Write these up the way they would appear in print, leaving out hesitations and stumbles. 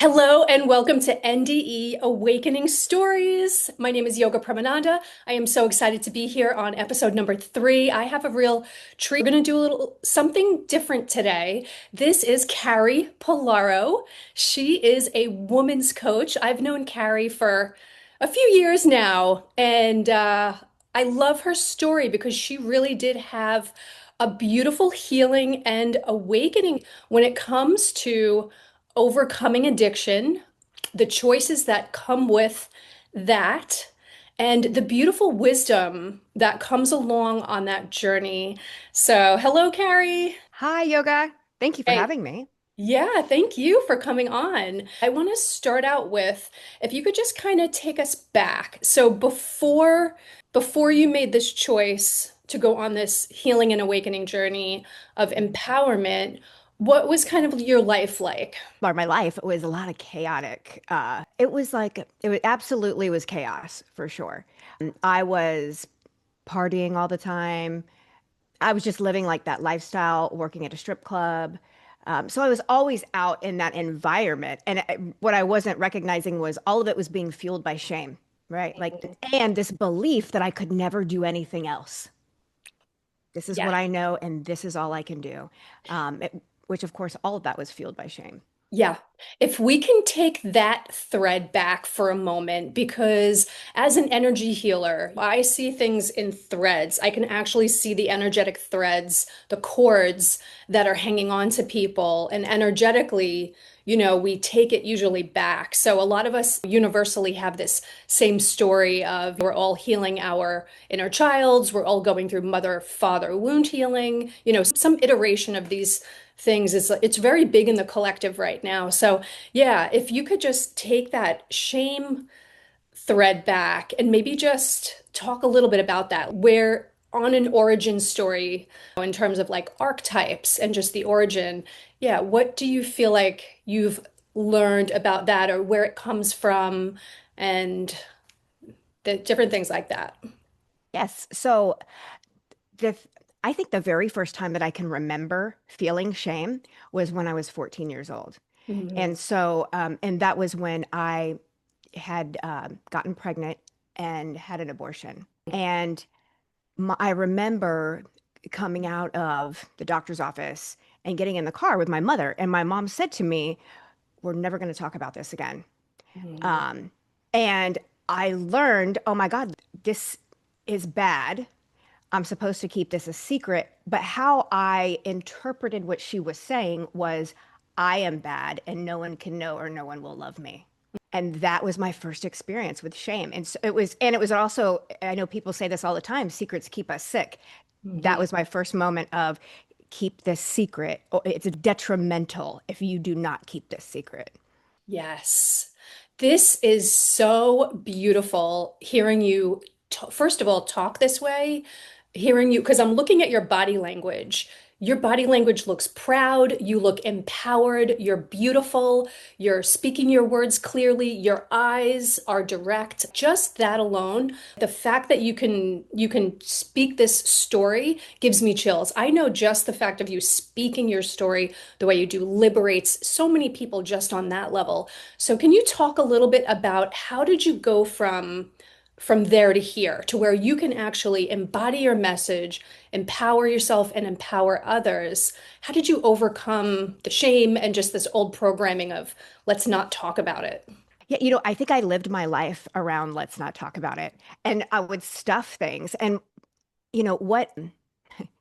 Hello and welcome to NDE Awakening Stories. My name is Yoga Pramananda. I am so excited to be here on episode number 3. I have a real treat. We're going to do a little something different today. This is Carrie Pullaro. She is a woman's coach. I've known Carrie for a few years now, and I love her story because she really did have a beautiful healing and awakening when it comes to overcoming addiction, the choices that come with that, and the beautiful wisdom that comes along on that journey. So, hello, Carrie. Hi, Yoga. Thank you for Hey. having me. Yeah, thank you for coming on. I want to start out with if you could just kind of take us back. So before you made this choice to go on this healing and awakening journey of empowerment, what was kind of your life like? Or my life, it was a lot of chaotic. It was like it absolutely was chaos for sure. I was partying all the time. I was just living like that lifestyle, working at a strip club. So I was always out in that environment, and what I wasn't recognizing was all of it was being fueled by shame, right? Like, and this belief that I could never do anything else. This is Yeah. what I know, and this is all I can do. Which, of course, all of that was fueled by shame. Yeah. If we can take that thread back for a moment, because as an energy healer, I see things in threads. I can actually see the energetic threads, the cords that are hanging on to people. And energetically, we take it usually back. So a lot of us universally have this same story of we're all healing our inner childs, we're all going through mother-father wound healing, some iteration of these things. It's very big in the collective right now. So yeah, if you could just take that shame thread back and maybe just talk a little bit about that, where on an origin story in terms of like archetypes and just the origin, yeah, what do you feel like you've learned about that or where it comes from and the different things like that? Yes. So the I think the very first time that I can remember feeling shame was when I was 14 years old. Mhm. And that was when I had gotten pregnant and had an abortion. And I remember coming out of the doctor's office and getting in the car with my mother. And my mom said to me, "We're never going to talk about this again." Mhm. Um, and I learned, oh my God, this is bad. I'm supposed to keep this a secret. But how I interpreted what she was saying was, I am bad and no one can know or no one will love me. And that was my first experience with shame. And it was also, I know people say this all the time, secrets keep us sick. That Mhm. was my first moment of keep this secret. It's detrimental if you do not keep this secret. Yes. This is so beautiful hearing you, first of all, talk this way, hearing you, because I'm looking at your body language. Your body language looks proud. You look empowered. You're beautiful. You're speaking your words clearly. Your eyes are direct. Just that alone, the fact that you can speak this story gives me chills. I know just the fact of you speaking your story the way you do liberates so many people just on that level. So can you talk a little bit about how did you go from there to here to where you can actually embody your message, empower yourself and empower others? How did you overcome the shame and just this old programming of let's not talk about it? Yeah, I think I lived my life around let's not talk about it. And I would stuff things. And what?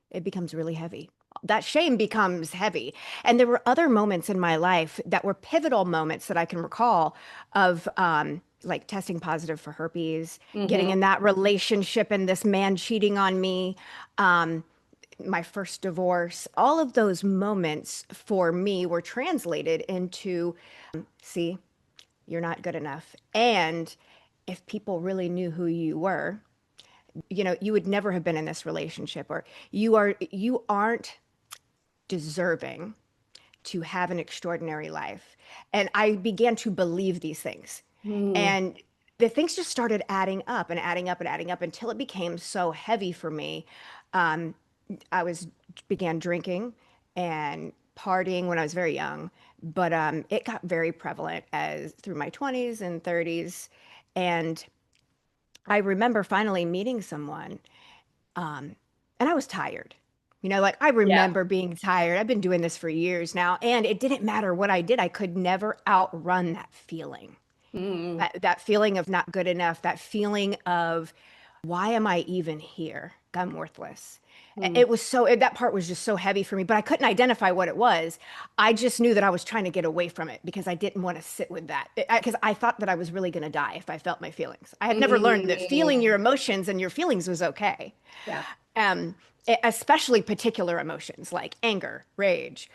It becomes really heavy. That shame becomes heavy. And there were other moments in my life that were pivotal moments that I can recall of like testing positive for herpes, getting Hmm. in that relationship and this man cheating on me, um, my first divorce. All of those moments for me were translated into, see, you're not good enough. And if people really knew who you were, you would never have been in this relationship, or you aren't deserving to have an extraordinary life. And I began to believe these things. Mm. And the things just started adding up and adding up and adding up until it became so heavy for me. Um, I was began drinking and partying when I was very young. but it got very prevalent as through my 20s and 30s. And I remember finally meeting someone, um, and I was tired. Like I Yeah. remember being tired. I've been doing this for years now, and it didn't matter what I did. I could never outrun that feeling. Mm, That feeling of not good enough, that feeling of why am I even here? I'm worthless. mm, It was that part was just so heavy for me, but I couldn't identify what it was. I just knew that I was trying to get away from it because I didn't want to sit with that. Because I thought that I was really going to die if I felt my feelings. I had never learned that feeling mm. your emotions and your feelings was okay. Yeah. Um, Especially particular emotions like anger, rage,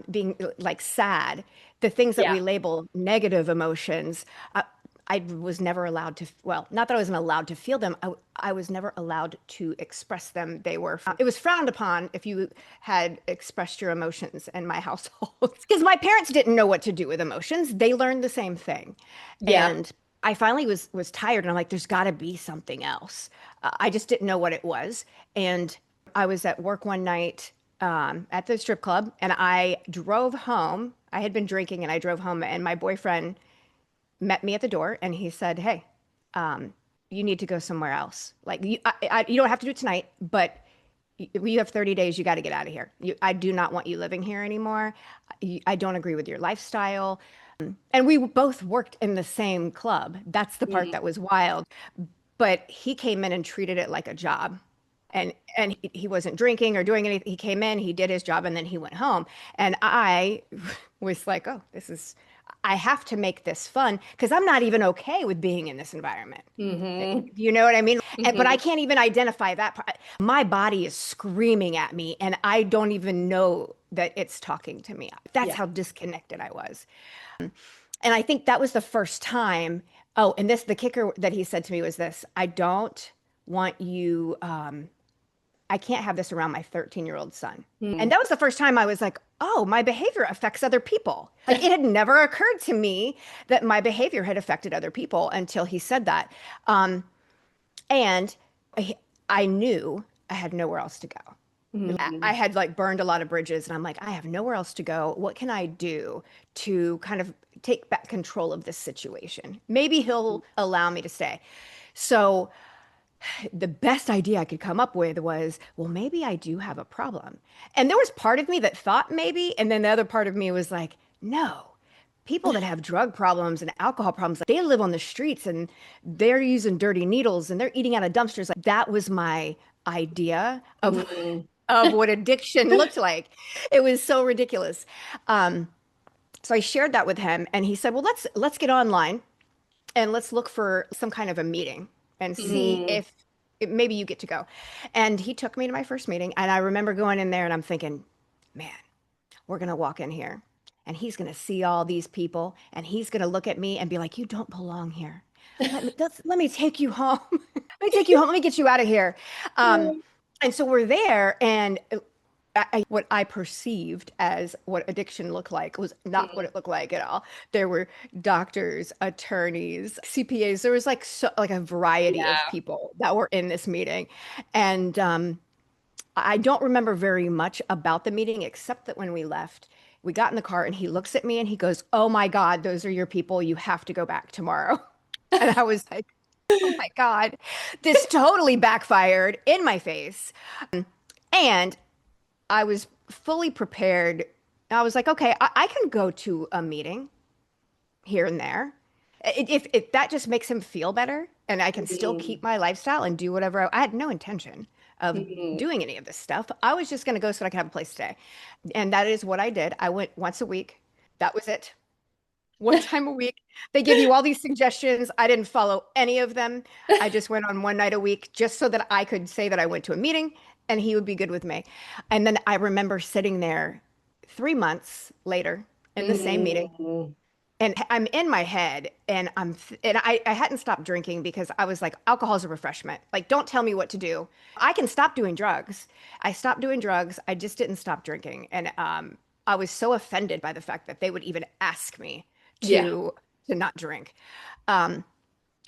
being like sad, the things that Yeah. we label negative emotions. Uh, I was never allowed to, well, not that I wasn't allowed to feel them. I was never allowed to express them. It was frowned upon if you had expressed your emotions in my household. Because my parents didn't know what to do with emotions. They learned the same thing. Yeah. And I finally was tired and I'm like, there's got to be something else. I just didn't know what it was. And I was at work one night at the strip club and I drove home. I had been drinking and I drove home and my boyfriend met me at the door and he said, "Hey, you need to go somewhere else. Like you don't have to do it tonight, but you have 30 days. You got to get out of here. I do not want you living here anymore. I don't agree with your lifestyle." And we both worked in the same club. That's the part Mm, that was wild. But he came in and treated it like a job. And he wasn't drinking or doing anything. He came in, he did his job, and then he went home. And I was like, oh, I have to make this fun because I'm not even okay with being in this environment. mm-hmm. You know what I mean? But I Mm-hmm. can't even identify that part. My body is screaming at me, and I don't even know that it's talking to me. That's Yeah. how disconnected I was. And I think that was the first time. Oh, and the kicker that he said to me was this: I don't want you, I can't have this around my 13-year-old son. And Mm. that was the first time I was like, oh, my behavior affects other people. Like it had never occurred to me that my behavior had affected other people until he said that. And I, I knew I had nowhere else to go. I Mm. had like burned a lot of bridges and I'm like, I have nowhere else to go. What can I do to kind of take back control of this situation? Maybe he'll allow me to stay. So the best idea I could come up with was, well, maybe I do have a problem. And there was part of me that thought maybe, and then the other part of me was like, no. People that have drug problems and alcohol problems, they live on the streets and they're using dirty needles and they're eating out of dumpsters. Like that was my idea of Mm. of what addiction looked like. It was so ridiculous. Um, so I shared that with him, and he said, "Well, let's get online and let's look for some kind of a meeting and see Mm. if maybe you get to go." And he took me to my first meeting, and I remember going in there, and I'm thinking, "Man, we're gonna walk in here, and he's gonna see all these people, and he's gonna look at me and be like, 'You don't belong here. Let me take you home. Let me take you home. Let me get you out of here.'" Um, and so we're there, and what I perceived as what addiction looked like was not what Mm. it looked like at all. There were doctors, attorneys, CPAs. There was like a variety of Yeah. people that were in this meeting, and I don't remember very much about the meeting except that when we left, we got in the car and he looks at me and he goes, "Oh my God, those are your people. You have to go back tomorrow." And I was like, "Oh my God, this totally backfired in my face." And I was fully prepared. I was like, okay, I can go to a meeting here and there. If that just makes him feel better and I can still Mm. keep my lifestyle and do whatever, I had no intention of Mm. doing any of this stuff. I was just going to go so that I could have a place to stay. And that is what I did. I went once a week. That was it. One time a week. They give you all these suggestions. I didn't follow any of them. I just went on one night a week just so that I could say that I went to a meeting and he would be good with me. And then I remember sitting there 3 months later in the same meeting Mm. and I'm in my head and I hadn't stopped drinking because I was like, alcohol is a refreshment. Like, don't tell me what to do. I can stop doing drugs. I stopped doing drugs. I just didn't stop drinking. And I was so offended by the fact that they would even ask me Yeah. to not drink. Um,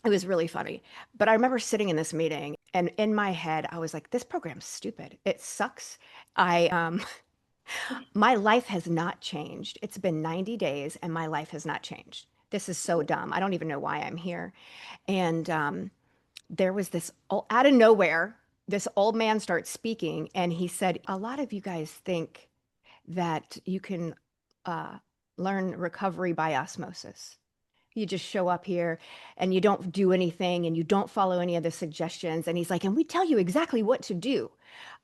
it was really funny. But I remember sitting in this meeting and in my head, I was like, this program's stupid. It sucks. I My life has not changed. It's been 90 days and my life has not changed. This is so dumb. I don't even know why I'm here. And there was this, out of nowhere, this old man starts speaking and he said, a lot of you guys think that you can uh, learn recovery by osmosis. You just show up here and you don't do anything and you don't follow any of the suggestions. And he's like, and we tell you exactly what to do.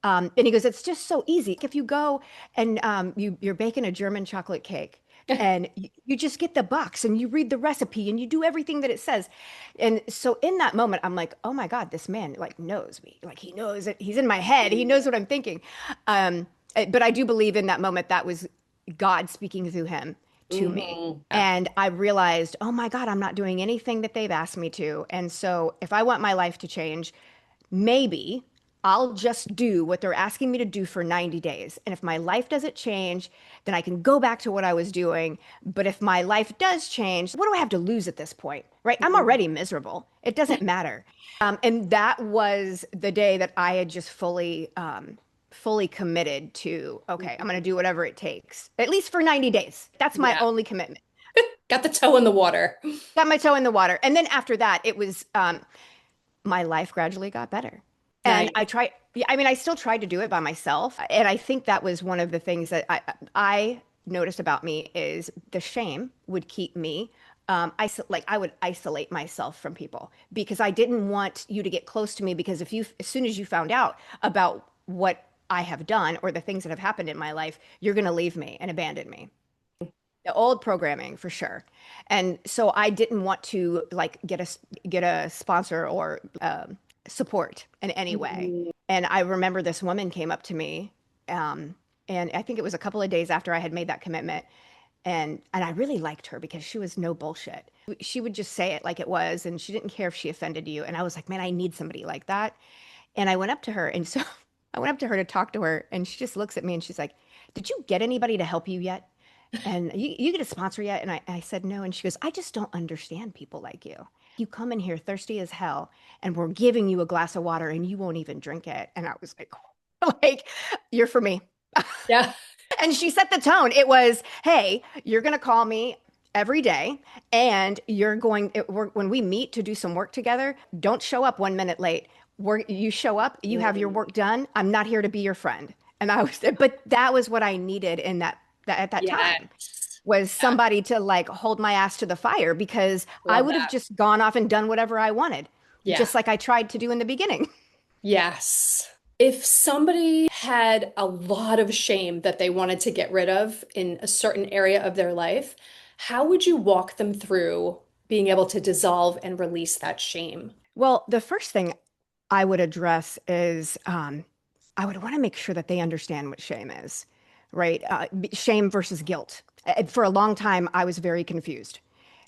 And he goes, it's just so easy. If you go and you're baking a German chocolate cake and you just get the box and you read the recipe and you do everything that it says. And so in that moment, I'm like, oh my God, this man like knows me. Like he knows it. He's in my head. He knows what I'm thinking. But I do believe in that moment that was God speaking through him to me. Yeah. And I realized, oh my God, I'm not doing anything that they've asked me to. And so if I want my life to change, maybe I'll just do what they're asking me to do for 90 days. And if my life doesn't change, then I can go back to what I was doing. But if my life does change, what do I have to lose at this point? Right? I'm already miserable. It doesn't matter. And that was the day that I had just fully committed to, okay, I'm going to do whatever it takes, at least for 90 days. That's my Yeah. only commitment. Got the toe in the water. Got my toe in the water. And then after that, it was my life gradually got better. And Nice. yeah, I mean, I still tried to do it by myself. And I think that was one of the things that I noticed about me is the shame would keep me, like I would isolate myself from people because I didn't want you to get close to me because as soon as you found out about what I have done or the things that have happened in my life, you're going to leave me and abandon me. The old programming for sure. And so I didn't want to like get a sponsor or support in any way. Mhm. And I remember this woman came up to me, um, and I think it was a couple of days after I had made that commitment, and I really liked her because she was no bullshit. She would just say it like it was, and she didn't care if she offended you. And I was like, man, I need somebody like that. And I went up to her, and so I went up to her to talk to her, and she just looks at me and she's like, "Did you get anybody to help you yet? And you get a sponsor yet?" And I said, "No." And she goes, "I just don't understand people like you. You come in here thirsty as hell, and we're giving you a glass of water, and you won't even drink it." And I was like, like, you're for me. Yeah. And she set the tone. It was, hey, you're going to call me every day, and when we meet to do some work together, don't show up 1 minute late. You show up, you have your Mm. work done. I'm not here to be your friend. And but that was what I needed at that time Yes. was Yeah. somebody to like hold my ass to the fire because I Love would have that. just gone off and done whatever I wanted, Yeah. just like I tried to do in the beginning. Yes. If somebody had a lot of shame that they wanted to get rid of in a certain area of their life, how would you walk them through being able to dissolve and release that shame? Well, the first thing I would address is I would want to make sure that they understand what shame is, right? Shame versus guilt. For a long time, I was very confused,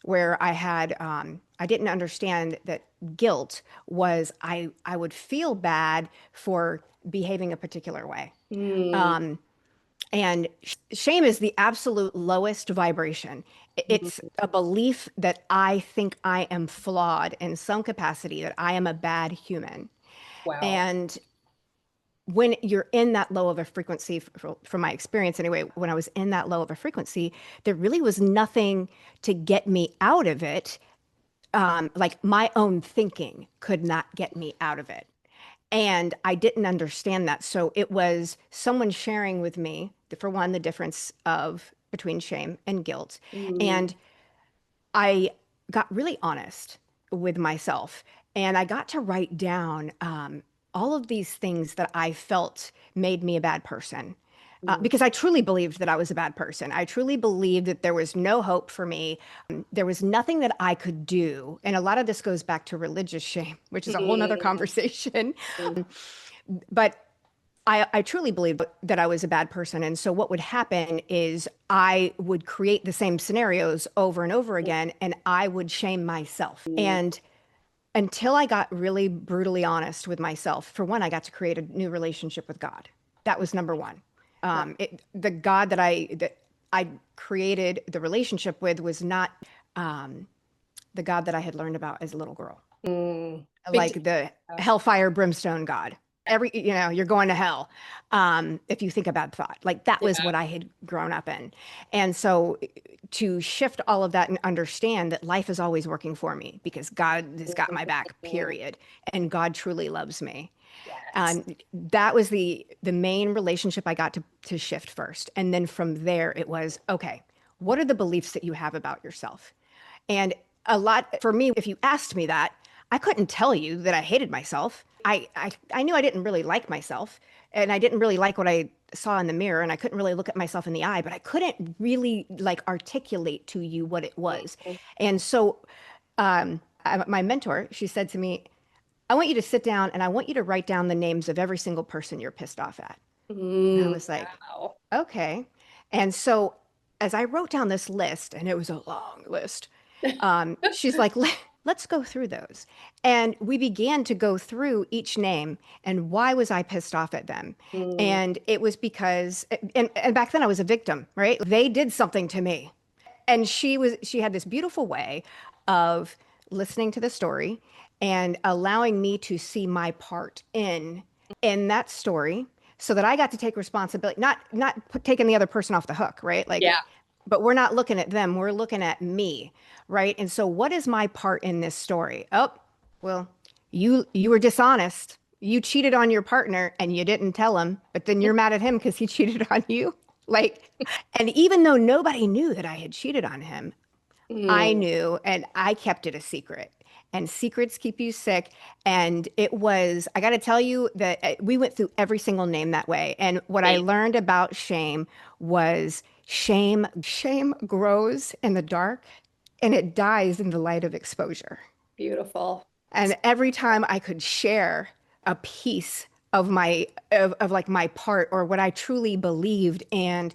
where I didn't understand that guilt was I would feel bad for behaving a particular way. Mm. Um, and shame is the absolute lowest vibration. It's a belief that I think I am flawed in some capacity, that I am a bad human. Wow. And when you're in that low of a frequency, from my experience anyway, when I was in that low of a frequency, there really was nothing to get me out of it. Like my own thinking could not get me out of it. And I didn't understand that. So it was someone sharing with me, for one, the difference of between shame and guilt. Mm. And I got really honest with myself. And I got to write down all of these things that I felt made me a bad person. Mm. Because I truly believed that I was a bad person. I truly believed that there was no hope for me. There was nothing that I could do. And a lot of this goes back to religious shame, which is a whole nother Mm. conversation. But I truly believed that I was a bad person. And so what would happen is I would create the same scenarios over and over again, and I would shame myself. Mm. And until I got really brutally honest with myself, for one, I got to create a new relationship with God. That was number one. Right. The God that I created the relationship with was not the God that I had learned about as a little girl, Mm. Big like difference. the hellfire brimstone God. You're going to hell, if you think a bad thought. Like that was Yeah. what I had grown up in. And so to shift all of that and understand that life is always working for me because God has got my back, Mhm. period. And God truly loves me. Yes. That was the main relationship I got to shift first. And then from there it was, okay, what are the beliefs that you have about yourself? And a lot for me, if you asked me that, I couldn't tell you that I hated myself. I knew I didn't really like myself, and I didn't really like what I saw in the mirror, and I couldn't really look at myself in the eye, but I couldn't really like articulate to you what it was. And so my mentor, she said to me, I want you to sit down and I want you to write down the names of every single person you're pissed off at. And I was like, Wow. okay. And so as I wrote down this list, and it was a long list, she's like, let's go through those. And we began to go through each name and why was I pissed off at them? Mm, And it was because, and back then I was a victim, right? They did something to me. And she had this beautiful way of listening to the story and allowing me to see my part in that story so that I got to take responsibility, not taking the other person off the hook, right? Like, yeah. but we're not looking at them, we're looking at me, right? And so what is my part in this story? Oh, well, you were dishonest. You cheated on your partner and you didn't tell him, but then you're mad at him because he cheated on you. Like, and even though nobody knew that I had cheated on him, I Mm, knew and I kept it a secret. And secrets keep you sick. And it was, I got to tell you that we went through every single name that way. And what I same. learned about shame was shame grows in the dark and it dies in the light of exposure. Beautiful. And every time I could share a piece of of like my part or what I truly believed, and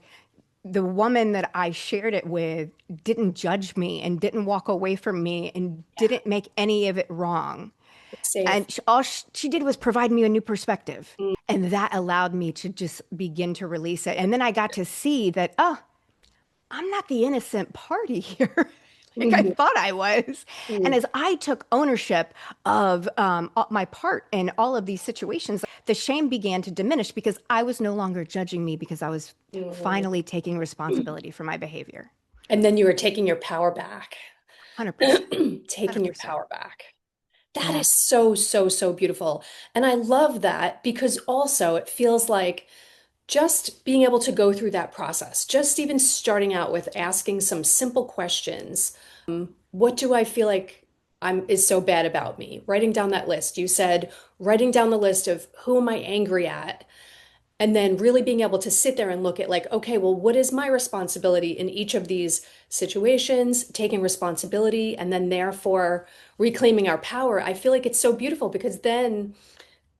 the woman that I shared it with didn't judge me and didn't walk away from me and Yeah. didn't make any of it wrong. It's safe. And all she did was provide me a new perspective. And that allowed me to just begin to release it. And then I got to see that, oh, I'm not the innocent party here. Like I Mhm. thought I was. And Mm. as I took ownership of my part in all of these situations, the shame began to diminish because I was no longer judging me because I was Mhm. finally taking responsibility for my behavior. And then you were taking your power back. 100%. Taking your 100%. power back. That Yeah. is so, so, so beautiful. And I love that because also it feels like just being able to go through that process, just even starting out with asking some simple questions. What do I feel like I'm is so bad about me? Writing down that list. You said writing down the list of who am I angry at? And then really being able to sit there and look at like, okay, well, what is my responsibility in each of these situations, taking responsibility, and then therefore reclaiming our power. I feel like it's so beautiful because then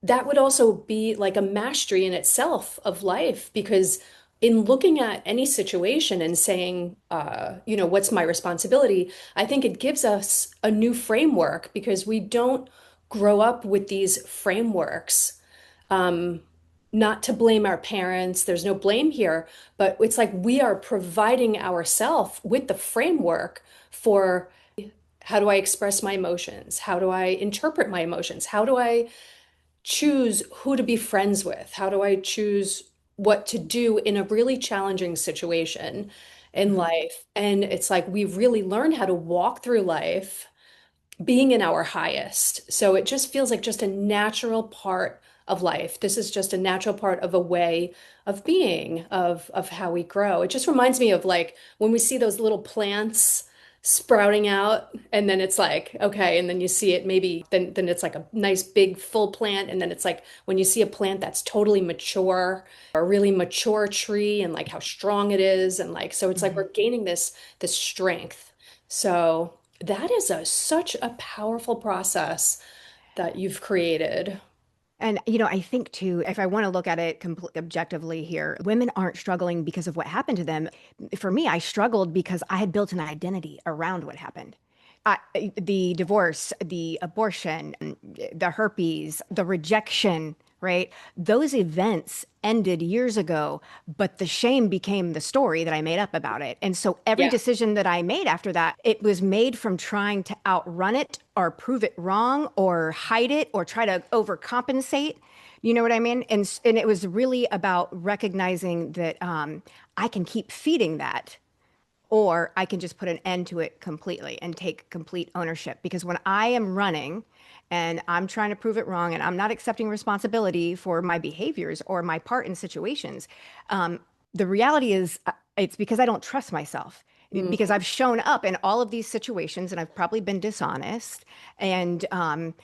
that would also be like a mastery in itself of life because in looking at any situation and saying what's my responsibility, I think it gives us a new framework because we don't grow up with these frameworks. um, Not to blame our parents, there's no blame here, but it's like we are providing ourselves with the framework for how do I express my emotions? How do I interpret my emotions? How do I choose who to be friends with? How do I choose what to do in a really challenging situation in Mhm. life? And it's like we really learn how to walk through life being in our highest. So it just feels like just a natural part of life. This is just a natural part of a way of being, of how we grow. It just reminds me of like when we see those little plants sprouting out and then it's like okay and then you see it maybe then it's like a nice big full plant and then it's like when you see a plant that's totally mature or a really mature tree and like how strong it is and like so it's like Mhm. we're gaining this strength. So that is such a powerful process that you've created. And, I think too, if I want to look at it objectively here, women aren't struggling because of what happened to them. For me, I struggled because I had built an identity around what happened. The divorce, the abortion, the herpes, the rejection right? Those events ended years ago, but the shame became the story that I made up about it. And so every Yeah. decision that I made after that, it was made from trying to outrun it or prove it wrong or hide it or try to overcompensate. You know what I mean? And it was really about recognizing that I can keep feeding that, or I can just put an end to it completely and take complete ownership. Because when I am running and I'm trying to prove it wrong and I'm not accepting responsibility for my behaviors or my part in situations, the reality is it's because I don't trust myself. Because Mm, I've shown up in all of these situations and I've probably been dishonest. And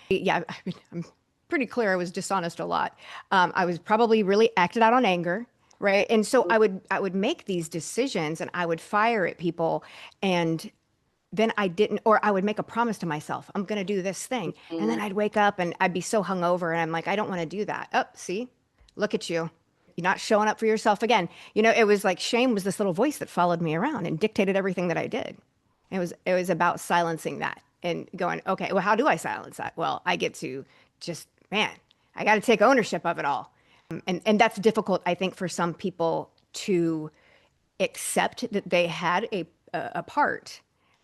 yeah, I'm pretty clear I was dishonest a lot. I was probably really acted out on anger, right? And so I would make these decisions and I would fire at people, and then I didn't, or I would make a promise to myself, I'm going to do this thing. And then mm, I'd wake up and I'd be so hungover and I'm like, I don't want to do that. Oh, see, look at you. You're not showing up for yourself again. It was like shame was this little voice that followed me around and dictated everything that I did. It was about silencing that and going, okay, well, how do I silence that? Well, I get to just, man, I got to take ownership of it all. And that's difficult, I think, for some people to accept that they had a part.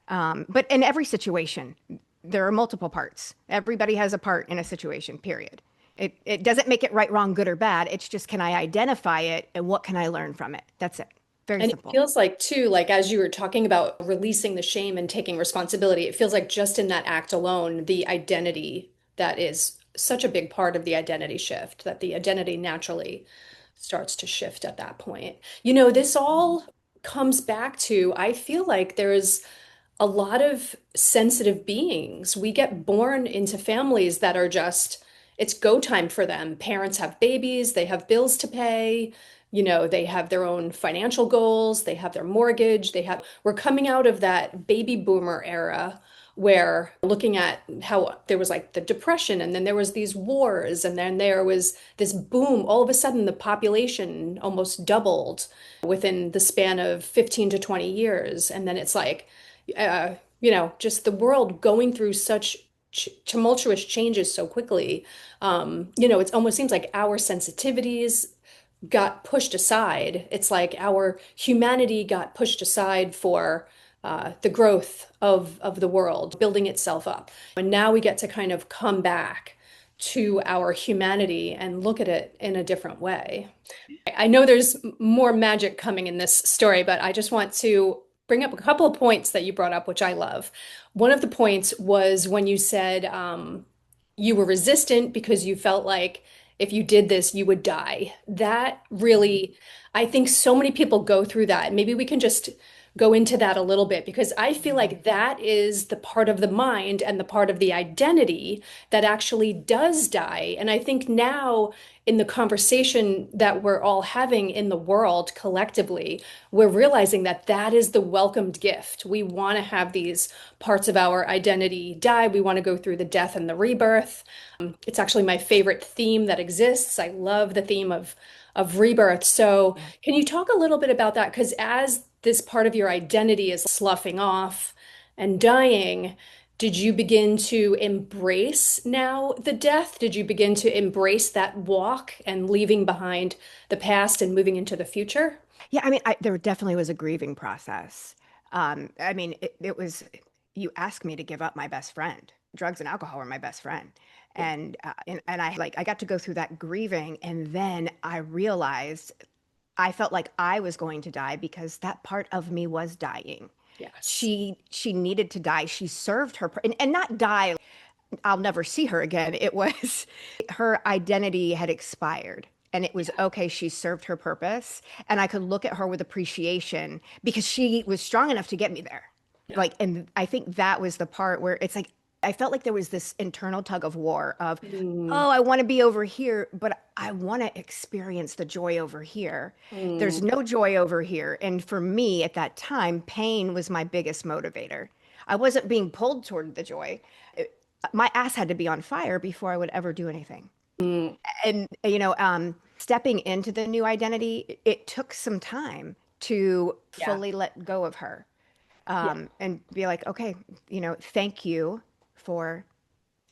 But in every situation, there are multiple parts. Everybody has a part in a situation, period. It doesn't make it right, wrong, good, or bad. It's just, can I identify it and what can I learn from it? That's it. Very And it simple. feels like, too, like as you were talking about releasing the shame and taking responsibility, it feels like just in that act alone, the identity that is such a big part of the identity shift, that the identity naturally starts to shift at that point. This all comes back to, I feel like there's a lot of sensitive beings. We get born into families that are just, it's go time for them. Parents have babies, they have bills to pay, they have their own financial goals, they have their mortgage, we're coming out of that baby boomer era where looking at how there was like the depression and then there was these wars and then there was this boom. All of a sudden, the population almost doubled within the span of 15 to 20 years. And then it's like, just the world going through such tumultuous changes so quickly. It almost seems like our sensitivities got pushed aside. It's like our humanity got pushed aside for the growth of the world, building itself up. And now we get to kind of come back to our humanity and look at it in a different way. I know there's more magic coming in this story, but I just want to bring up a couple of points that you brought up, which I love. One of the points was when you said you were resistant because you felt like if you did this, you would die. That really, I think so many people go through that. Maybe we can just go into that a little bit because I feel like that is the part of the mind and the part of the identity that actually does die. And I think now, in the conversation that we're all having in the world collectively, we're realizing that that is the welcomed gift. We want to have these parts of our identity die. We want to go through the death and the rebirth. It's actually my favorite theme that exists. I love the theme of rebirth. So, Yeah. can you talk a little bit about that? Because as this part of your identity is sloughing off and dying, did you begin to embrace now the death? Did you begin to embrace that walk and leaving behind the past and moving into the future? Yeah, I mean, there definitely was a grieving process. I mean, it was, you asked me to give up my best friend. Drugs and alcohol were my best friend. Yeah. And I got to go through that grieving. And then I realized I felt like I was going to die because that part of me was dying. Yes. She needed to die. She served her, and not die. I'll never see her again. It was her identity had expired. And it was okay, she served her purpose. And I could look at her with appreciation because she was strong enough to get me there. Yeah. Like, and I think that was the part where it's like, I felt like there was this internal tug of war of, Mm, oh, I want to be over here, but I want to experience the joy over here. mm, There's no joy over here. And for me at that time, pain was my biggest motivator. I wasn't being pulled toward the joy. My ass had to be on fire before I would ever do anything. mm. And stepping into the new identity, it took some time to Yeah. fully let go of her, Yeah. and be like, okay, thank you for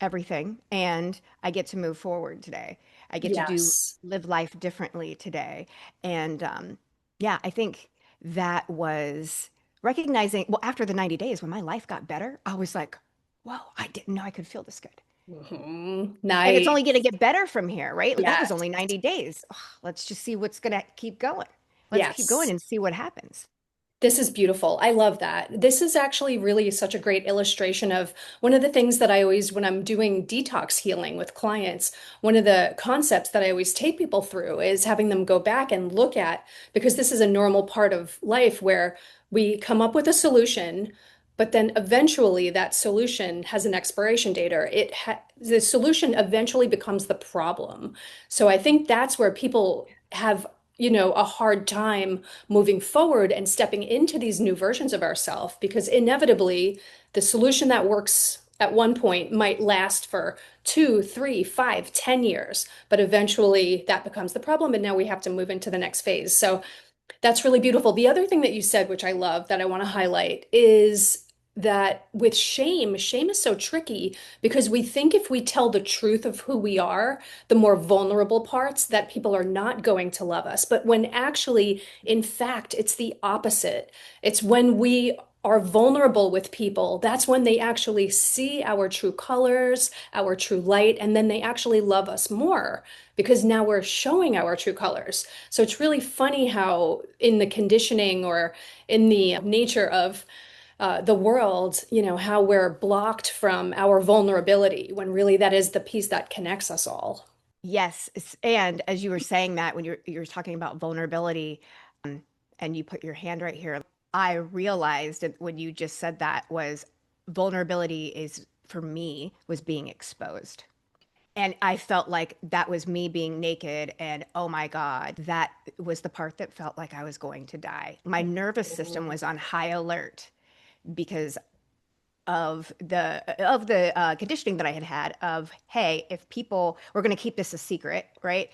everything, and I get to move forward today. I get to Yes. live life differently today. And yeah, I think that was recognizing, well, after the 90 days, when my life got better, I was like, whoa, I didn't know I could feel this good. And it's only going to Nice. get better from here, right? That was Yes. only 90 days. Ugh, let's just see what's going to keep going. Let's keep going Yes. and see what happens. This is beautiful. I love that. This is actually really such a great illustration of one of the things that I always, when I'm doing detox healing with clients, one of the concepts that I always take people through is having them go back and look at, because this is a normal part of life where we come up with a solution, but then eventually that solution has an expiration date, or the solution eventually becomes the problem. So I think that's where people have, a hard time moving forward and stepping into these new versions of ourselves, because inevitably the solution that works at one point might last for 2, 3, 5, 10 years, but eventually that becomes the problem. And now we have to move into the next phase. So that's really beautiful. The other thing that you said, which I love, that I want to highlight, is that with shame, shame is so tricky because we think if we tell the truth of who we are, the more vulnerable parts, that people are not going to love us. But when actually, in fact, it's the opposite. It's when we are vulnerable with people, that's when they actually see our true colors, our true light, and then they actually love us more because now we're showing our true colors. So it's really funny how, in the conditioning or in the nature of the world, how we're blocked from our vulnerability when really that is the piece that connects us all. Yes, and as you were saying that when you're talking about vulnerability, and you put your hand right here, I realized that when you just said that was vulnerability is for me was being exposed. And I felt like that was me being naked. And oh my God, that was the part that felt like I was going to die. My nervous system was on high alert because of the conditioning that I had had of, hey, if people were going to keep this a secret, right?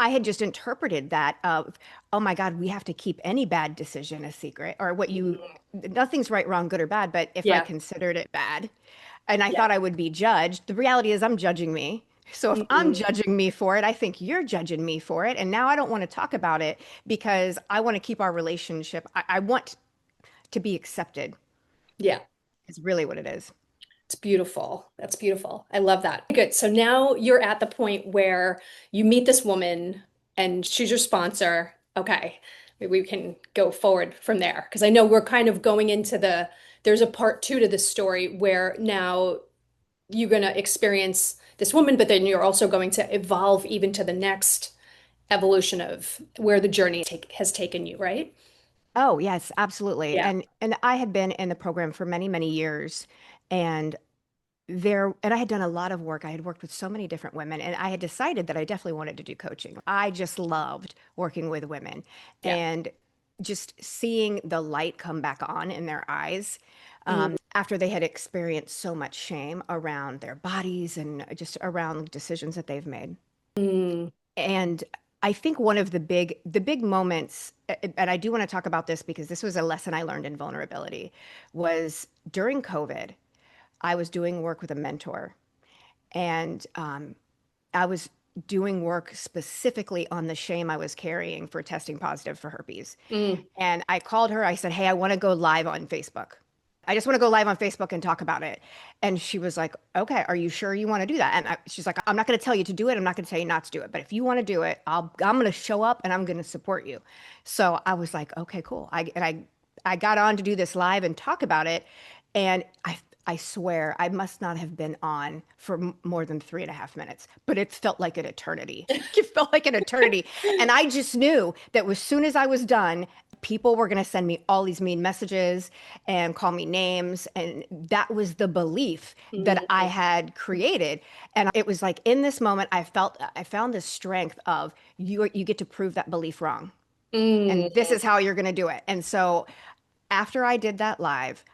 I had just interpreted that of, oh my God, we have to keep any bad decision a secret, or what you, Mhm. nothing's right, wrong, good or bad, but if I Yeah, considered it bad, and I yeah. thought I would be judged, the reality is I'm judging me. So if I'm Mhm. judging me for it, I think you're judging me for it. And now I don't want to talk about it because I want to keep our relationship. I want to be accepted, Yeah. is really what it is. It's beautiful. That's beautiful. I love that. Good. So now you're at the point where you meet this woman and she's your sponsor. Okay. Maybe we can go forward from there because I know we're kind of going into there's a part two to this story where now you're going to experience this woman, but then you're also going to evolve even to the next evolution of where the journey has taken you, right? Oh, yes, absolutely. Yeah. And I had been in the program for many, many years, and and I had done a lot of work. I had worked with so many different women, and I had decided that I definitely wanted to do coaching. I just loved working with women Yeah. and just seeing the light come back on in their eyes, Mm, after they had experienced so much shame around their bodies and just around decisions that they've made. mm, And I think one of the big moments, and I do want to talk about this because this was a lesson I learned in vulnerability, was during COVID. I was doing work with a mentor, and I was doing work specifically on the shame I was carrying for testing positive for herpes. mm, And I called her. I said, "Hey, I want to go live on Facebook. I just want to go live on Facebook and talk about it." And she was like, "Okay, are you sure you want to do that?" And she's like, "I'm not going to tell you to do it. I'm not going to tell you not to do it. But if you want to do it, I'm going to show up and I'm going to support you." So I was like, "Okay, cool." I got on to do this live and talk about it, and I swear I must not have been on for more than 3.5 minutes, but it felt like an eternity. It felt like an eternity. And I just knew that as soon as I was done, people were going to send me all these mean messages and call me names. And that was the belief that I mm, had created. And it was like in this moment, I found this strength of you get to prove that belief wrong. And this mm, is how you're going to do it. And so after I did that live,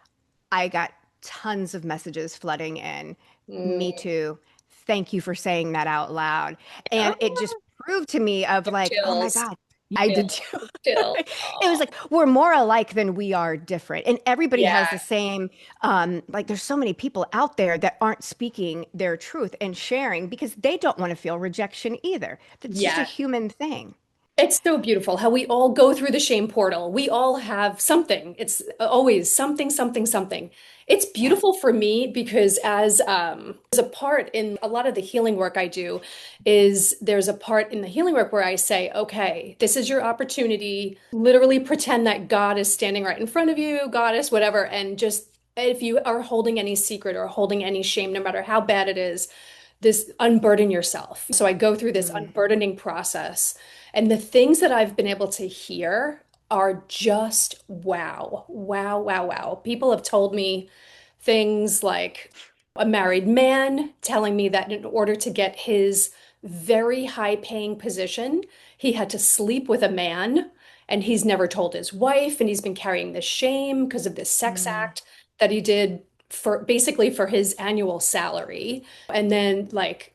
I got tons of messages flooding in. Me mm. too. Thank you for saying that out loud. Yeah. And it just proved to me of like, oh my Chills. God, I Still, did too. still. It was Oh, like we're more alike than we are different. And everybody has yeah. the same, like there's so many people out there that aren't speaking their truth and sharing because they don't want to feel rejection either. That's just a Yeah. human thing. It's so beautiful how we all go through the shame portal. We all have something. It's always something, something, something. It's Yeah. beautiful for me because as a part in a lot of the healing work I do is there's a part in the healing work where I say, okay, this is your opportunity. Literally pretend that God is standing right in front of you, goddess, whatever, and just if you are holding any secret or holding any shame, no matter how bad it is, this unburden yourself. So I go through this Mm. unburdening process. And the things that I've been able to hear are just wow, wow, wow, wow. People have told me things like a married man telling me that in order to get his very high paying position, he had to sleep with a man and he's never told his wife and he's been carrying the shame because of this sex Mm. act that he did for basically for his annual salary. And then like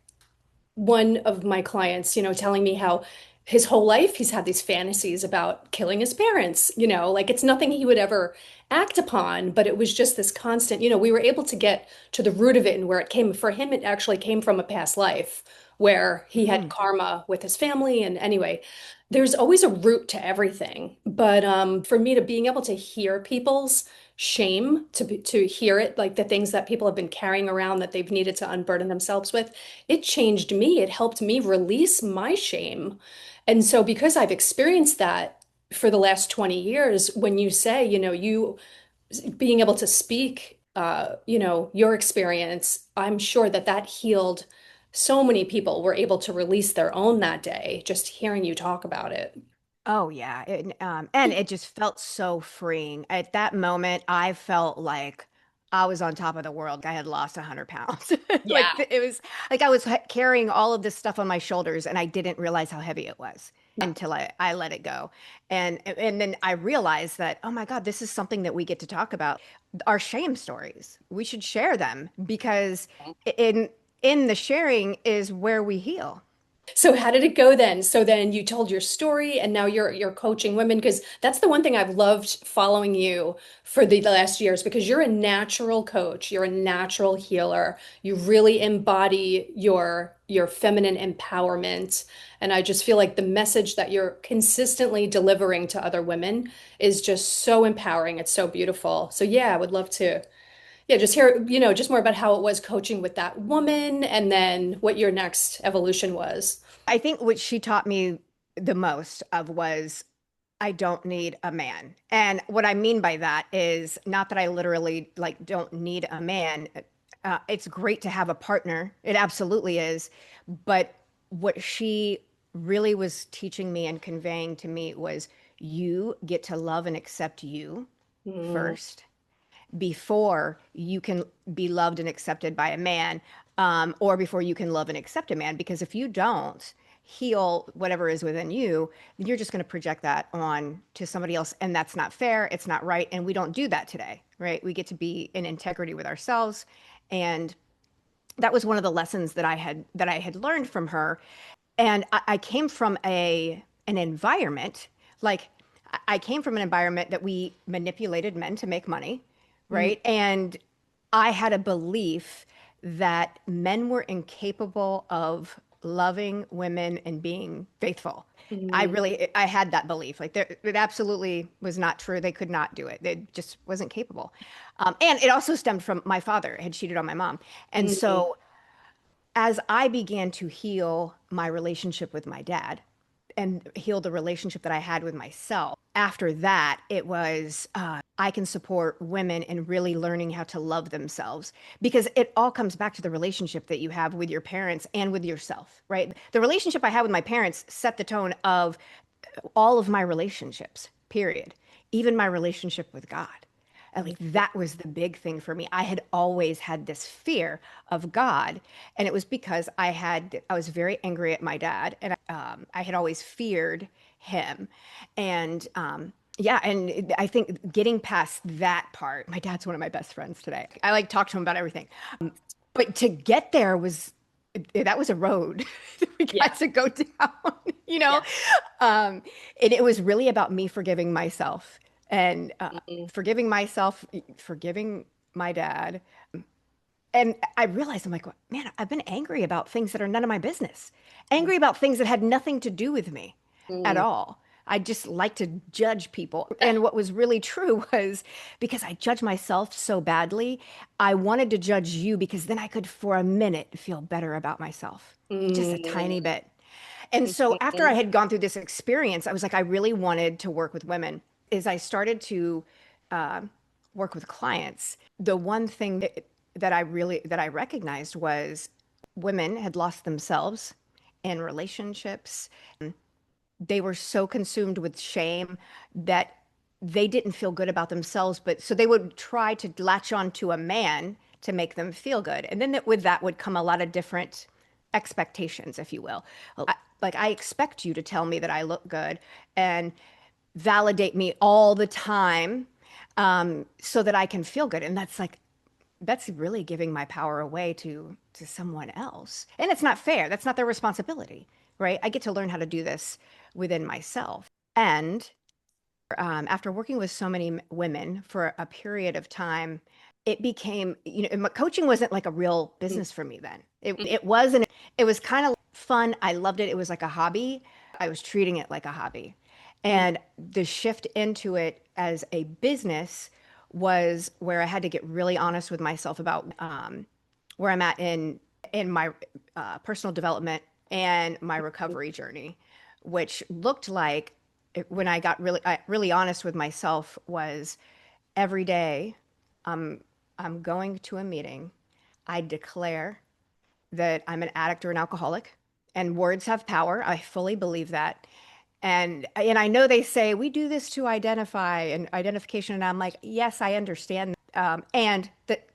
one of my clients, telling me how his whole life he's had these fantasies about killing his parents, like it's nothing he would ever act upon, but it was just this constant, we were able to get to the root of it and where it came. For him, it actually came from a past life where he had Mm. karma with his family. And anyway, there's always a root to everything. But for me to being able to hear people's shame, to hear it, like the things that people have been carrying around that they've needed to unburden themselves with, it changed me. It helped me release my shame. And so, because I've experienced that for the last 20 years, when you say, you being able to speak, your experience, I'm sure that that healed so many people were able to release their own that day, just hearing you talk about it. Oh yeah, and it just felt so freeing. At that moment, I felt like I was on top of the world. I had lost 100 pounds. Yeah. It was like I was carrying all of this stuff on my shoulders, and I didn't realize how heavy it was until I let it go. And then I realized that, oh my God, this is something that we get to talk about. Our shame stories. We should share them because in in the sharing is where we heal. So how did it go then? So then you told your story and now you're coaching women because that's the one thing I've loved following you for the last years because you're a natural coach, you're a natural healer. You really embody your feminine empowerment. And I just feel like the message that you're consistently delivering to other women is just so empowering. It's so beautiful. So yeah, I would love to just hear, just more about how it was coaching with that woman and then what your next evolution was. I think what she taught me the most of was I don't need a man. And what I mean by that is not that I literally like don't need a man. It's great to have a partner. It absolutely is. But what she really was teaching me and conveying to me was you get to love and accept you Mm, first before you can be loved and accepted by a man, or before you can love and accept a man. Because if you don't heal whatever is within you, then you're just going to project that on to somebody else. And that's not fair. It's not right. And we don't do that today, right? We get to be in integrity with ourselves. And that was one of the lessons that I had learned from her. And I came from an environment like I came from an environment that we manipulated men to make money, mm, right? And I had a belief that men were incapable of loving women and being faithful. mm, I had that belief. Like it absolutely was not true. They could not do it. They just wasn't capable. And it also stemmed from my father had cheated on my mom. And mm, so as I began to heal my relationship with my dad and heal the relationship that I had with myself, after that, it was I can support women in really learning how to love themselves because it all comes back to the relationship that you have with your parents and with yourself, right? The relationship I had with my parents set the tone of all of my relationships, period, even my relationship with God. And like that was the big thing for me. I had always had this fear of God, and it was because I was very angry at my dad, and I had always feared him, and yeah, and I think getting past that part, my dad's one of my best friends today. I like talk to him about everything, but to get there was. that was a road that we Yeah. got to go down, you know? Yeah. Um, and it was really about me forgiving myself and Mhm. forgiving myself, forgiving my dad. And I realized, I'm like, man, I've been angry about things that are none of my business, angry about things that had nothing to do with me at Mhm. all. I just like to judge people. And what was really true was because I judged myself so badly, I wanted to judge you because then I could, for a minute, feel better about myself, just a tiny Mhm. bit. And so after I Mhm. had gone through this experience, I was like, I really wanted to work with women. As I started to uh, work with clients, the one thing that I recognized was women had lost themselves in relationships. They were so consumed with shame that they didn't feel good about themselves, but so they would try to latch on to a man to make them feel good. And then with that would come a lot of different expectations, if you will. Like, I expect you to tell me that I look good and validate me all the time, so that I can feel good. And that's really giving my power away to someone else. And it's not fair. That's not their responsibility, right? I get to learn how to do this within myself. And after working with so many women for a period of time, it became, coaching wasn't like a real business for me then. It was, and it was kind of fun. I loved it. It was like a hobby. I was treating it like a hobby. Mhm. And the shift into it as a business was where I had to get really honest with myself about where I'm at in my personal development and my recovery journey, which looked like when I got really honest with myself was every day I'm going to a meeting. I declare that I'm an addict or an alcoholic, and words have power. I fully believe that. And I know they say we do this to identify and identification, and I'm like, yes, I understand. And that,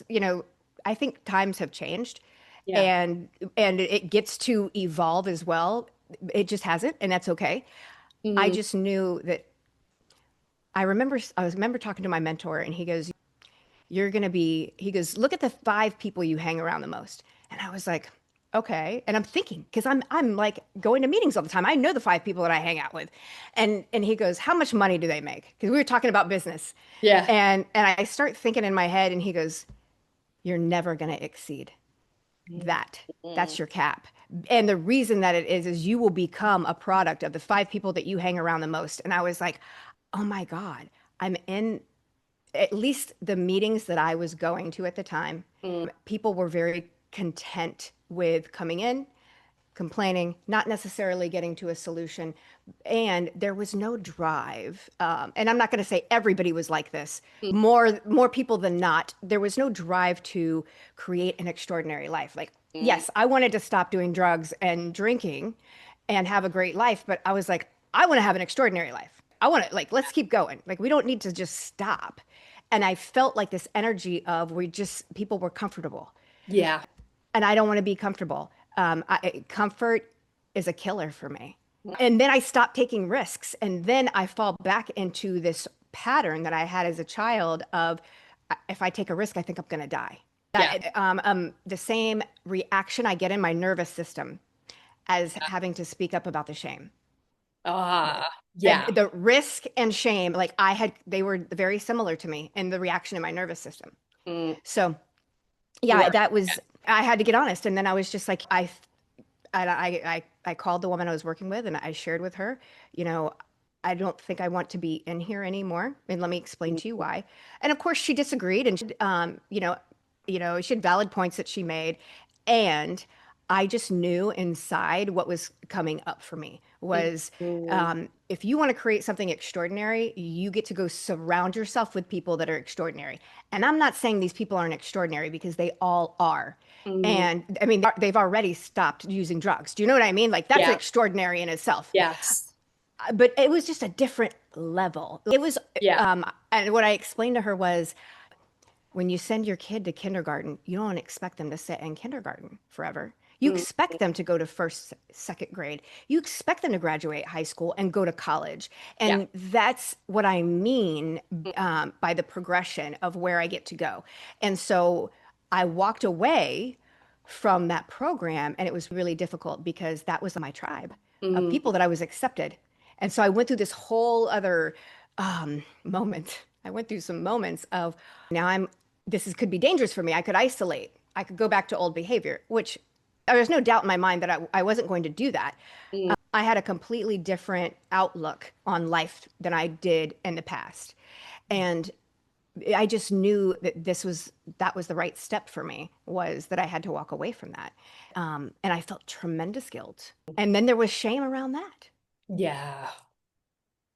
you know, I think times have changed, Yeah. and it gets to evolve as well. It just hasn't, and that's okay. I Mhm. just knew that I remember talking to my mentor, and he goes, you're going to be, he goes, look at the five people you hang around the most. And I was like, okay. And I'm thinking, because I'm like going to meetings all the time. I know the five people that I hang out with. And he goes, how much money do they make? Because we were talking about business. Yeah. And I start thinking in my head, and he goes, you're never going to exceed that. Mhm. That's your cap. And the reason that it is you will become a product of the five people that you hang around the most. And I was like, oh my God, I'm in at least the meetings that I was going to at the time. Mhm. People were very content with coming in, complaining, not necessarily getting to a solution. And there was no drive. And I'm not going to say everybody was like this. More people than not, there was no drive to create an extraordinary life. Like, Mhm. yes, I wanted to stop doing drugs and drinking and have a great life, but I was like, I want to have an extraordinary life. I want to, like, let's keep going. Like, we don't need to just stop. And I felt like this energy of people were comfortable, Yeah. and I don't want to be comfortable. Comfort is a killer for me. And then I stopped taking risks. And then I fall back into this pattern that I had as a child of if I take a risk, I think I'm going to die. Yeah. The same reaction I get in my nervous system as having to speak up about the shame. Ah, And yeah. the risk and shame, they were very similar to me in the reaction in my nervous system. Mm. So You yeah, are. that was, I had to get honest. And then I was just like, I called the woman I was working with and I shared with her, you know, I don't think I want to be in here anymore. And let me explain to you Mhm. why. And of course she disagreed, and she had valid points that she made. And I just knew inside what was coming up for me was, Mhm. if you want to create something extraordinary, you get to go surround yourself with people that are extraordinary. And I'm not saying these people aren't extraordinary because they all are. Mhm. And I mean, they've already stopped using drugs. Do you know what I mean? Like, that's Yeah. extraordinary in itself. Yes. But it was just a different level. It was, Yeah. and what I explained to her was, when you send your kid to kindergarten, you don't expect them to sit in kindergarten forever. You Mhm. expect them to go to first, second grade. You expect them to graduate high school and go to college. Yeah. And that's what I mean, by the progression of where I get to go. And so I walked away from that program. And it was really difficult because that was my tribe of Mm, people that I was accepted. And so I went through this whole other moment. I went through some moments of now could be dangerous for me. I could isolate. I could go back to old behavior, which there was no doubt in my mind that I wasn't going to do that. mm, I had a completely different outlook on life than I did in the past. And I just knew that that was the right step for me, was that I had to walk away from that. And I felt tremendous guilt. And then there was shame around that yeah.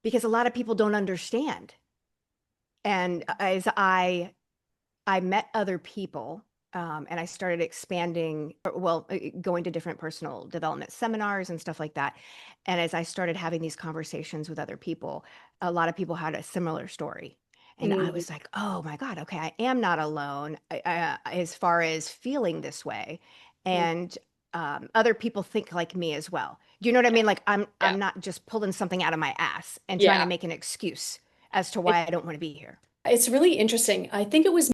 because a lot of people don't understand. And as I met other people, and I started expanding, going to different personal development seminars and stuff like that. And as I started having these conversations with other people, a lot of people had a similar story. And I Mm, was like, oh my God, okay, I am not alone as far as feeling this way. mm, And other people think like me as well. Do you know what I yeah. mean? Like Yeah. I'm not just pulling something out of my ass and trying to Yeah. make an excuse as to It, why I don't want to be here. it's really interesting. I think it was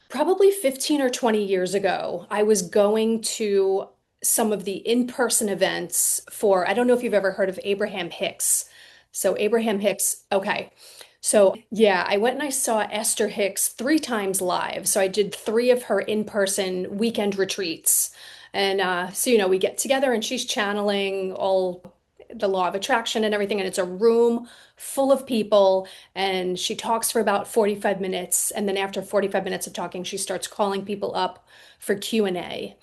probably 15 or 20 years ago. I was going to some of the in-person events for, I don't know if you've ever heard of Abraham Hicks. So, Abraham Hicks, okay. So, yeah, I went and I saw Esther Hicks 3 times live. So, I did 3 of her in-person weekend retreats. And so, we get together and she's channeling all the law of attraction and everything. And it's a room full of people. And she talks for about 45 minutes. And then after 45 minutes of talking, she starts calling people up for Q&A.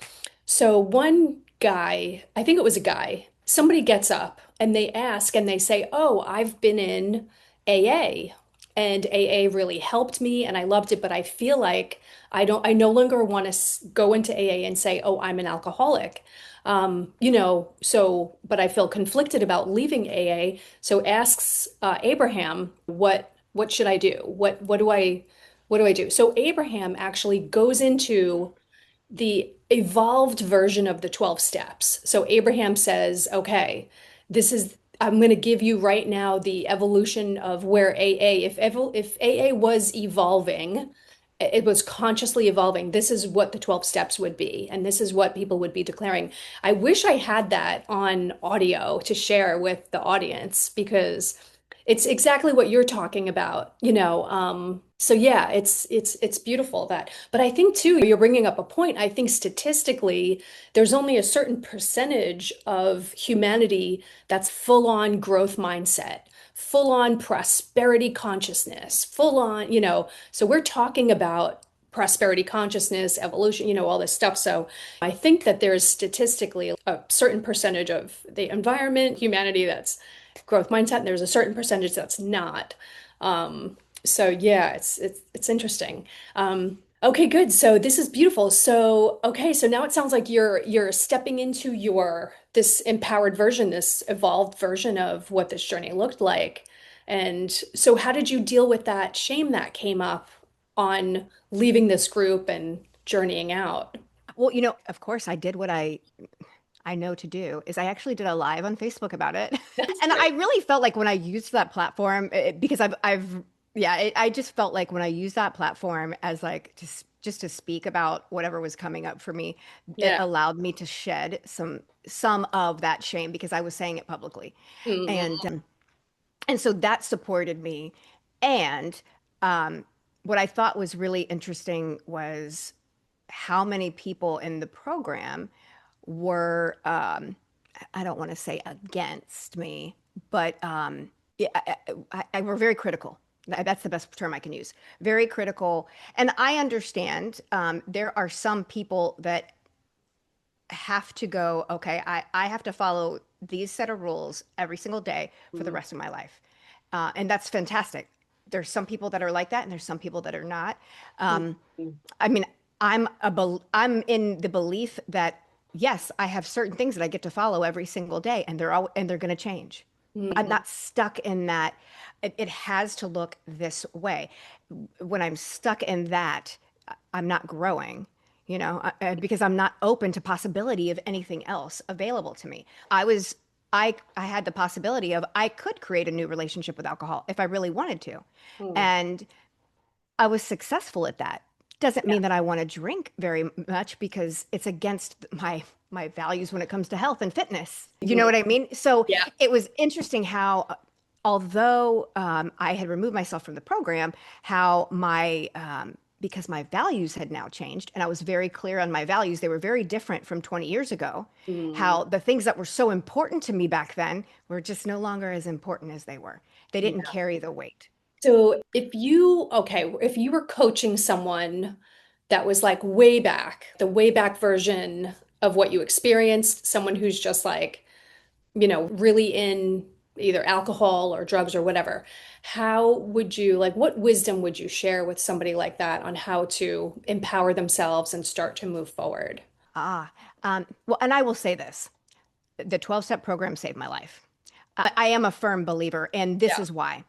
So one guy, I think it was a guy, somebody gets up and they ask and they say, "Oh, I've been in AA and AA really helped me and I loved it, but I feel like I no longer want to go into AA and say, "Oh, I'm an alcoholic." But I feel conflicted about leaving AA. So asks Abraham, what should I do? What do I do? So Abraham actually goes into the evolved version of the 12 steps. So Abraham says, okay, I'm going to give you right now the evolution of where if AA was evolving, it was consciously evolving. This is what the 12 steps would be, and this is what people would be declaring. I wish I had that on audio to share with the audience because it's exactly what you're talking about. So yeah, it's beautiful that. But I think too, you're bringing up a point. I think statistically, there's only a certain percentage of humanity that's full on growth mindset, full on prosperity consciousness, full on. So we're talking about prosperity consciousness, evolution, all this stuff. So I think that there's statistically a certain percentage of the environment, humanity that's growth mindset, and there's a certain percentage that's not. So yeah, it's interesting. Okay, good. So this is beautiful. So okay, so now it sounds like you're stepping into your this empowered version, this evolved version of what this journey looked like. And so how did you deal with that shame that came up on leaving this group and journeying out? Well, of course, I did what I know to do is I actually did a live on Facebook about it. That's And I great. really felt like when I used that platform, because I just felt like when I used that platform as like just to speak about whatever was coming up for me, it Yeah. allowed me to shed some of that shame because I was saying it publicly. Mm, And so that supported me. And what I thought was really interesting was how many people in the program were, I don't want to say against me, but yeah, I were very critical. That's the best term I can use. Very critical. And I understand there are some people that have to go, okay, I have to follow these set of rules every single day for the mm, rest of my life. And that's fantastic. There's some people that are like that, and there's some people that are not. mm, Um, mm, I mean, I'm in the belief that yes, I have certain things that I get to follow every single day, and they're going to change. I'm mm, not stuck in that. It has to look this way. When I'm stuck in that, I'm not growing, because I'm not open to possibility of anything else available to me. I had the possibility of I could create a new relationship with alcohol if I really wanted to. mm, And I was successful at that. Doesn't Yeah. mean that I want to drink very much because it's against my values when it comes to health and fitness. You know Mhm. what I mean? So Yeah. it was interesting how, although I had removed myself from the program, how because my values had now changed and I was very clear on my values, they were very different from 20 years ago. Mm. How the things that were so important to me back then were just no longer as important as they were. They didn't Yeah. carry the weight. So if you were coaching someone that was like the way back version of what you experienced, someone who's just like, really in either alcohol or drugs or whatever, how would you, like, what wisdom would you share with somebody like that on how to empower themselves and start to move forward? Ah, well, and I will say this. The 12-step program saved my life. I am a firm believer, and this Yeah. is why.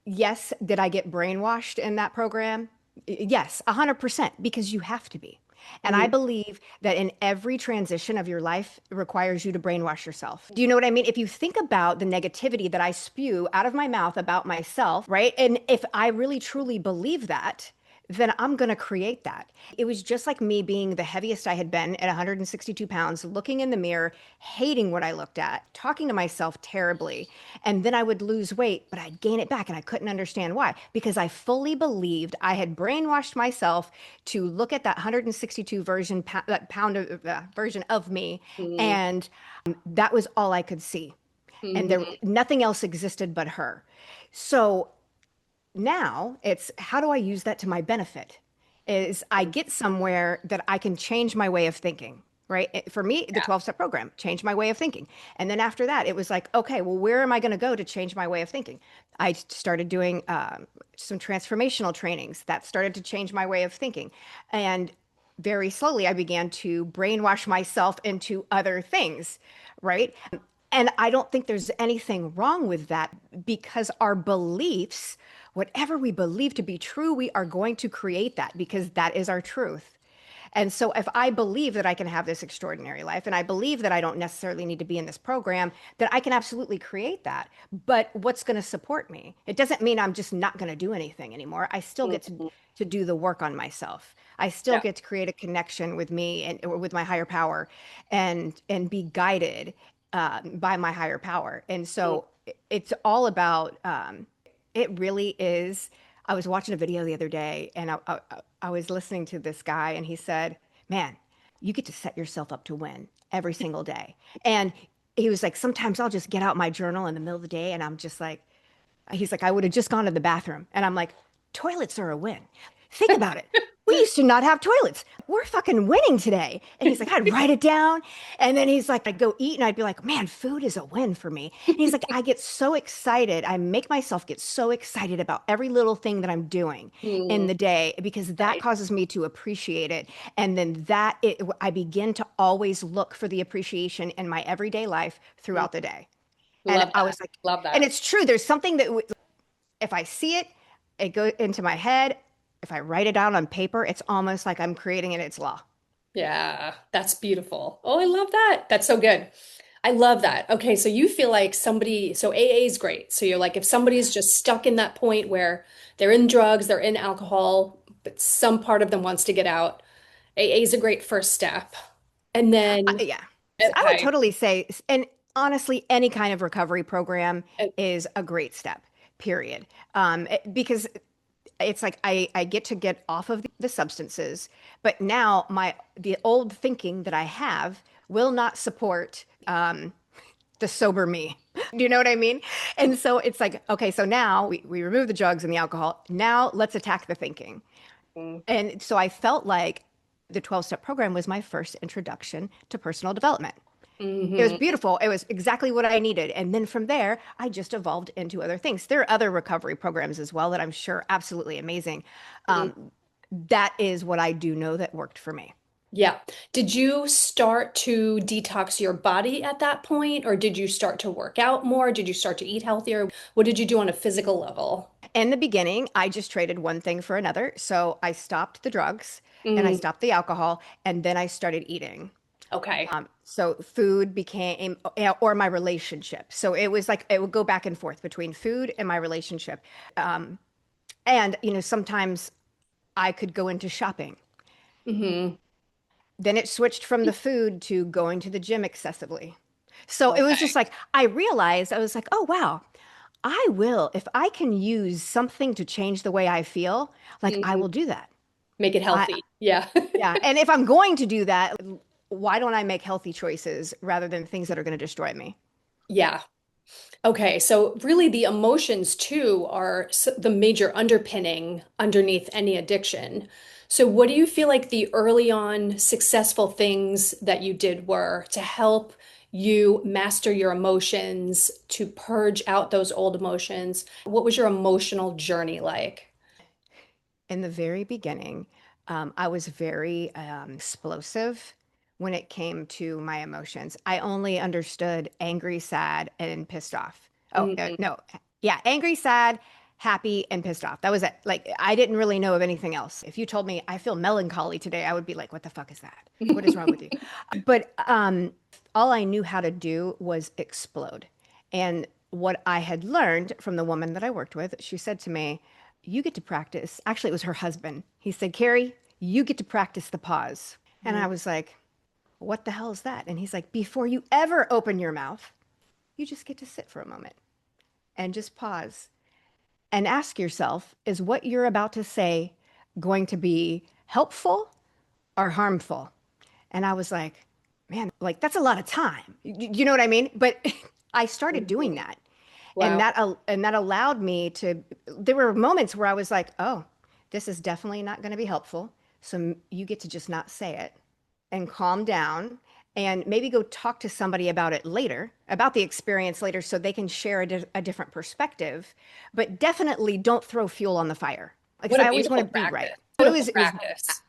Yes, did I get brainwashed in that program? Yes, 100%, because you have to be. And I Mm. believe that in every transition of your life it requires you to brainwash yourself. Do you know what I mean? If you think about the negativity that I spew out of my mouth about myself, right? And if I really truly believe that, then I'm going to create that. It was just like me being the heaviest I had been at 162 pounds, looking in the mirror, hating what I looked at, talking to myself terribly. And then I would lose weight, but I'd gain it back. And I couldn't understand why, because I fully believed I had brainwashed myself to look at that 162 that pound of, version of me. Mm. And that was all I could see. And there, Mhm. nothing else existed but her. So now it's how do I use that to my benefit? Is I get somewhere that I can change my way of thinking, right? For me, the Yeah. 12-step program changed my way of thinking. And then after that, it was like, okay, well, where am I going to go to change my way of thinking? I started doing some transformational trainings that started to change my way of thinking. And very slowly, I began to brainwash myself into other things, right? And I don't think there's anything wrong with that because our beliefs, whatever we believe to be true, we are going to create that because that is our truth. And so if I believe that I can have this extraordinary life and I believe that I don't necessarily need to be in this program, then I can absolutely create that. But what's going to support me? It doesn't mean I'm just not going to do anything anymore. I still get Mhm. to do the work on myself. I still Yeah. get to create a connection with me and or with my higher power and be guided by my higher power. And Mm. so it's all about it really is. I was watching a video the other day and I was listening to this guy and he said, man, you get to set yourself up to win every single day. And he was like, sometimes I'll just get out my journal in the middle of the day and I'm just like, he's like, I would have just gone to the bathroom. And I'm like, toilets are a win. Think about it. We used to not have toilets. We're fucking winning today. And he's like, I'd write it down. And then he's like, I'd go eat and I'd be like, man, food is a win for me. And he's like, I get so excited. I make myself get so excited about every little thing that I'm doing in Mm. the day because that Nice. causes me to appreciate it. And then I begin to always look for the appreciation in my everyday life Mm. throughout the day. And Love I that. was like, Love and that. it's true. There's something that if I see it, it goes into my head. If I write it down on paper, it's almost like I'm creating it. It's law. Yeah, that's beautiful. Oh, I love that. That's so good. I love that. Okay, so you feel like so AA is great. So you're like, if somebody's just stuck in that point where they're in drugs, they're in alcohol, but some part of them wants to get out, AA is a great first step. And then, Yeah. So I would okay, totally say, and honestly, any kind of recovery program uh, is a great step, period. Because it's like I get off of the substances, but now the old thinking that I have will not support the sober me. Do you know what I mean? And so it's like, okay, so now we remove the drugs and the alcohol. Now let's attack the thinking. mm, And so I felt like the 12-step program was my first introduction to personal development. It was mhm, beautiful. It was exactly what I needed. And then from there, I just evolved into other things. There are other recovery programs as well that I'm sure absolutely amazing. mm. That is what I do know that worked for me. Yeah. Did you start to detox your body at that point, or did you start to work out more? Did you start to eat healthier? What did you do on a physical level? In the beginning, I just traded one thing for another. So I stopped the drugs and I Mm, stopped the alcohol, and then I started eating. okay. So food became, or my relationship. So it was like it would go back and forth between food and my relationship. And, sometimes I could go into shopping. Hmm. Then it switched from the food to going to the gym excessively. So it was Okay. just like, I realized, I was like, oh, wow, I will, if I can use something to change the way I feel, like I Hmm. will do that. Make it I, healthy. Yeah. yeah. And if I'm going to do that, why don't I make healthy choices rather than things that are going to destroy me? Yeah. Okay, so really the emotions too are the major underpinning underneath any addiction. So what do you feel like the early on successful things that you did were to help you master your emotions, to purge out those old emotions? What was your emotional journey like? In the very beginning, I was very explosive when it came to my emotions. I only understood angry, sad, and pissed off. Oh, Mhm. no. Yeah, angry, sad, happy, and pissed off. That was it. Like, I didn't really know of anything else. If you told me I feel melancholy today, I would be like, what the fuck is that? What is wrong with you? But all I knew how to do was explode. And what I had learned from the woman that I worked with, she said to me, you get to practice. Actually, it was her husband. He said, Carrie, you get to practice the pause. And I was like, what the hell is that? And he's like, before you ever open your mouth, you just get to sit for a moment and just pause and ask yourself, is what you're about to say going to be helpful or harmful? And I was like, man, like that's a lot of time. You know what I mean? But I started doing Mhm. that. And Wow. that allowed me to, there were moments where I was like, oh, this is definitely not going to be helpful. So you get to just not say it and calm down and maybe go talk to somebody about it later, about the experience later, so they can share a different perspective. But definitely don't throw fuel on the fire. Because What a I always want beautiful to be right. practice. But Beautiful it was practice.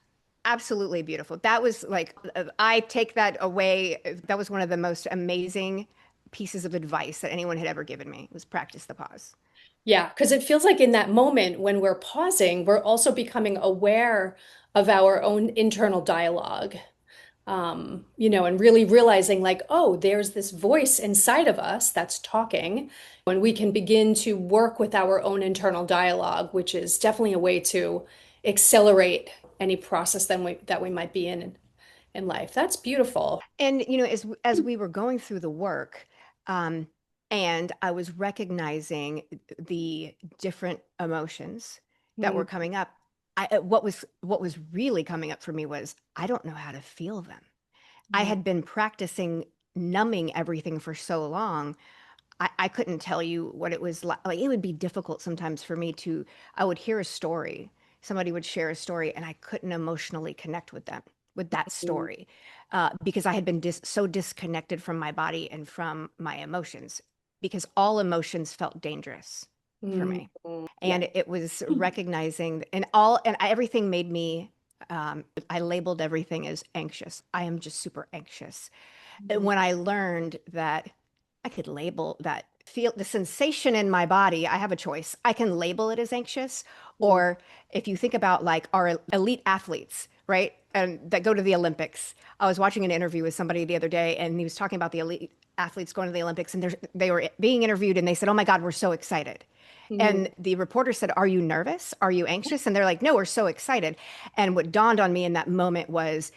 absolutely beautiful. That was like, I take that away. That was one of the most amazing pieces of advice that anyone had ever given me was practice the pause. Yeah, because it feels like in that moment when we're pausing, we're also becoming aware of our own internal dialogue, and really realizing like, oh, there's this voice inside of us that's talking, and we can begin to work with our own internal dialogue, which is definitely a way to accelerate any process that we might be in life. That's beautiful. And as we were going through the work, um, and I was recognizing the different emotions that were Mm, coming up, what was really coming up for me was I don't know how to feel them. I mm, had been practicing numbing everything for so long. I couldn't tell you what it was like. Like it would be difficult sometimes for me to, I would hear a story, somebody would share a story, and I couldn't emotionally connect with them, with that mm, story, because I had been so disconnected from my body and from my emotions, because all emotions felt dangerous for mm, me. mm. Yeah. And it was recognizing, and everything made me, I labeled everything as anxious. I am just super anxious. And Mm, when I learned that I could label that feel the sensation in my body, I have a choice. I can label it as anxious, mm, or if you think about like our elite athletes, right? And that go to the Olympics. I was watching an interview with somebody the other day and he was talking about the elite athletes going to the Olympics and they were being interviewed and they said, "Oh my God, we're so excited." mm. And the reporter said, "Are you nervous? Are you anxious?" And they're like, "No, we're so excited." And what dawned on me in that moment was,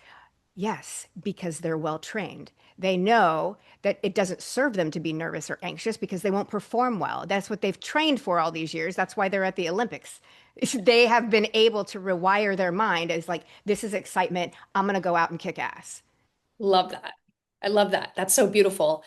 yes, because they're well trained. They know that it doesn't serve them to be nervous or anxious because they won't perform well. That's what they've trained for all these years. That's why they're at the Olympics. They have been able to rewire their mind as like, this is excitement. I'm going to go out and kick ass. Love that. I love that. That's so beautiful.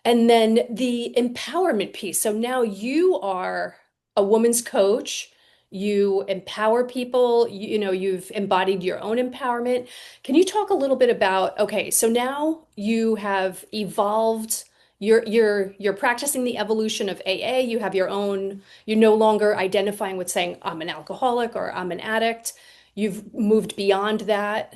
And then the empowerment piece. So now you are a woman's coach. You empower people. You've embodied your own empowerment. Can you talk a little bit about, okay, so now you have evolved. You're practicing the evolution of AA. You have your own, you're no longer identifying with saying, I'm an alcoholic or I'm an addict. You've moved beyond that.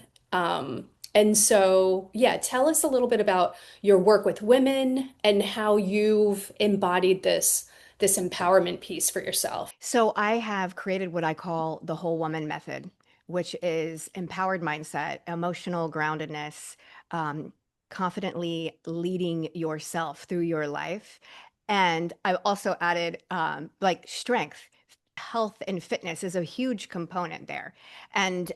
And so, yeah, tell us a little bit about your work with women and how you've embodied this empowerment piece for yourself. So I have created what I call the whole woman method, which is empowered mindset, emotional groundedness, um, confidently leading yourself through your life. And I've also added like strength, health and fitness is a huge component there. And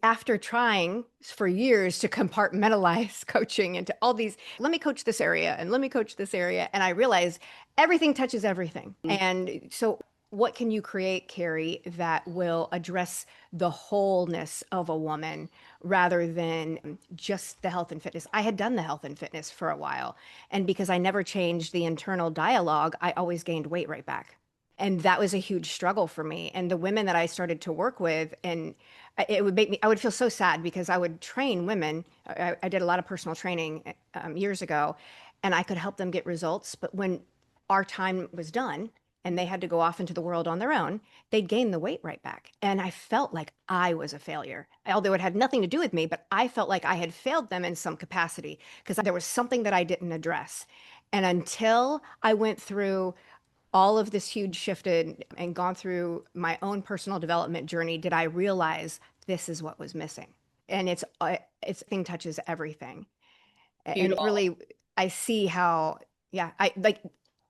after trying for years to compartmentalize coaching into all these, let me coach this area and let me coach this area. And I realized everything touches everything. And so, what can you create, Carrie, that will address the wholeness of a woman rather than just the health and fitness? I had done the health and fitness for a while. And because I never changed the internal dialogue, I always gained weight right back. And that was a huge struggle for me. And the women that I started to work with, and it would make me, I would feel so sad because I would train women. I did a lot of personal training years ago, and I could help them get results. But when our time was done and they had to go off into the world on their own, they'd gain the weight right back. And I felt like I was a failure, although it had nothing to do with me, but I felt like I had failed them in some capacity because there was something that I didn't address. And until I went through all of this huge shifted and gone through my own personal development journey, did I realize this is what was missing. And it's thing touches everything. And it Beautiful. really, I see how, yeah, I like,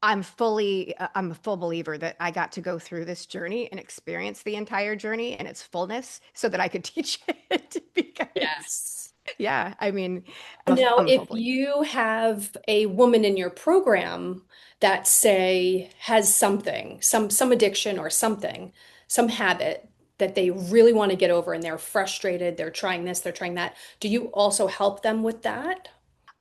I'm a full believer that I got to go through this journey and experience the entire journey and its fullness so that I could teach it because, Yes. yeah, I mean, Now, I'm a full if believer. you have a woman in your program that say has something, some addiction or something, some habit that they really want to get over and they're frustrated, they're trying this, they're trying that, do you also help them with that?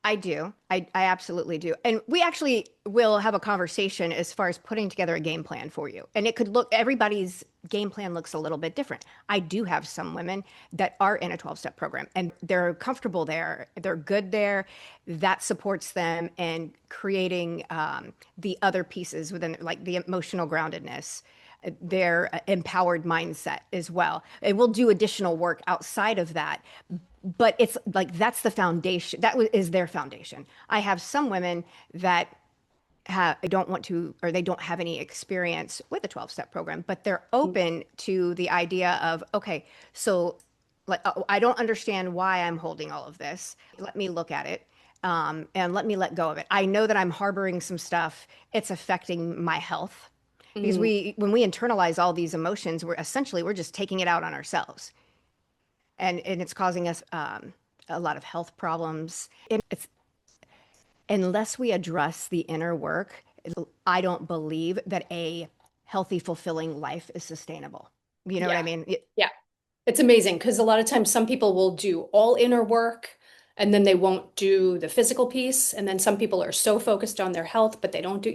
I do. I absolutely do. And we actually will have a conversation as far as putting together a game plan for you. And it could look, everybody's game plan looks a little bit different. I do have some women that are in a 12-step program and they're comfortable there. They're good there. That supports them in creating the other pieces within, like the emotional groundedness, their empowered mindset as well. And we'll do additional work outside of that, but it's like that's the foundation. Is their foundation. I have some women that don't want to, or they don't have any experience with a 12-step program, but they're open to the idea of, okay, so like, I don't understand why I'm holding all of this. Let me look at it. And let me let go of it. I know that I'm harboring some stuff. It's affecting my health because Mm. when we internalize all these emotions, we're just taking it out on ourselves, and it's causing us a lot of health problems. It's unless we address the inner work, I don't believe that a healthy, fulfilling life is sustainable. You know what Yeah. I mean? Yeah. It's amazing because a lot of times some people will do all inner work and then they won't do the physical piece. And then some people are so focused on their health, but they don't do,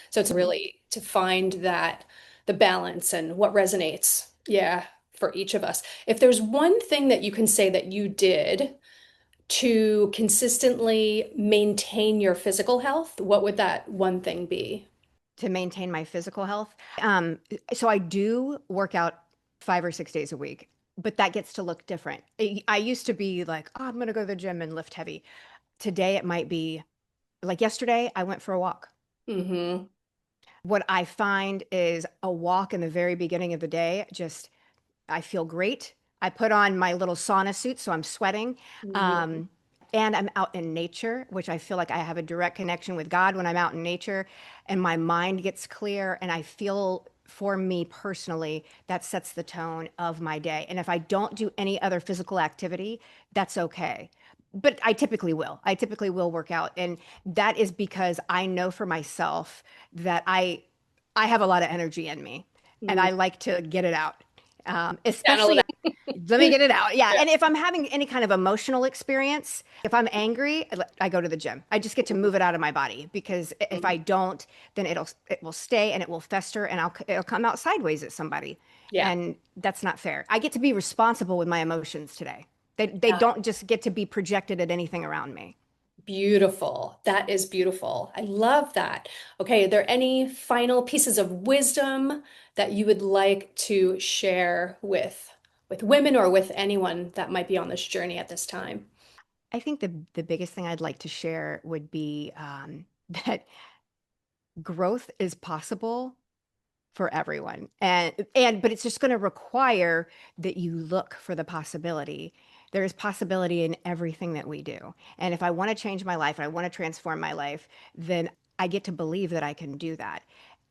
so it's really to find that the balance and what resonates, yeah, for each of us. If there's one thing that you can say that you did to consistently maintain your physical health, what would that one thing be? To maintain my physical health. So I do work out 5 or 6 days a week, but that gets to look different. I used to be like, oh, I'm going to go to the gym and lift heavy. Today it might be like yesterday, I went for a walk. Mm-hmm. What I find is a walk in the very beginning of the day, just I feel great. I put on my little sauna suit, so I'm sweating. Mm-hmm. Um, and I'm out in nature, which I feel like I have a direct connection with God when I'm out in nature, and my mind gets clear. And I feel for me personally, that sets the tone of my day. And if I don't do any other physical activity, that's okay. But I typically will. I typically will work out. And that is because I know for myself that I have a lot of energy in me and Mm-hmm. I like to get it out. Channel Especially, it let me out. get it out. Yeah. Yeah. And if I'm having any kind of emotional experience, if I'm angry, I go to the gym. I just get to move it out of my body because if I don't, then it will stay and it will fester and it'll come out sideways at somebody. Yeah. And that's not fair. I get to be responsible with my emotions today. They don't just get to be projected at anything around me. Beautiful. That is beautiful. I love that. Okay, are there any final pieces of wisdom that you would like to share with women or with anyone that might be on this journey at this time? I think the biggest thing I'd like to share would be that growth is possible for everyone, and but it's just going to require that you look for the possibility. There is possibility in everything that we do, and if I want to change my life and I want to transform my life, then I get to believe that I can do that,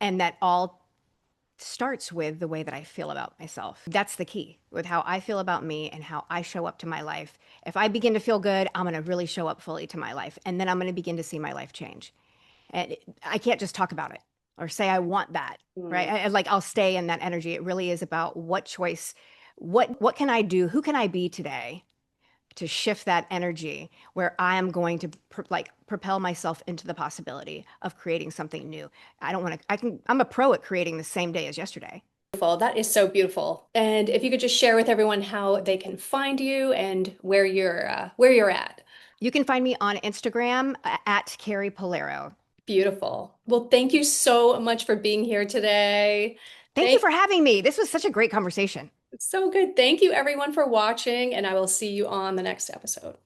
and that all starts with the way that I feel about myself. That's the key with how I feel about me and how I show up to my life. If I begin to feel good, I'm going to really show up fully to my life. And then I'm going to begin to see my life change. And I can't just talk about it or say I want that, right? Mm. Like I'll stay in that energy. It really is about what choice, what can I do? Who can I be today to shift that energy where I am going to propel myself into the possibility of creating something new. I don't want to, I'm a pro at creating the same day as yesterday. Beautiful. That is so beautiful. And if you could just share with everyone how they can find you and where you're at. You can find me on Instagram at Carrie Pullaro. Beautiful. Well, thank you so much for being here today. Thank you Thank for having me. This was such a great conversation. So good. Thank you everyone for watching, and I will see you on the next episode.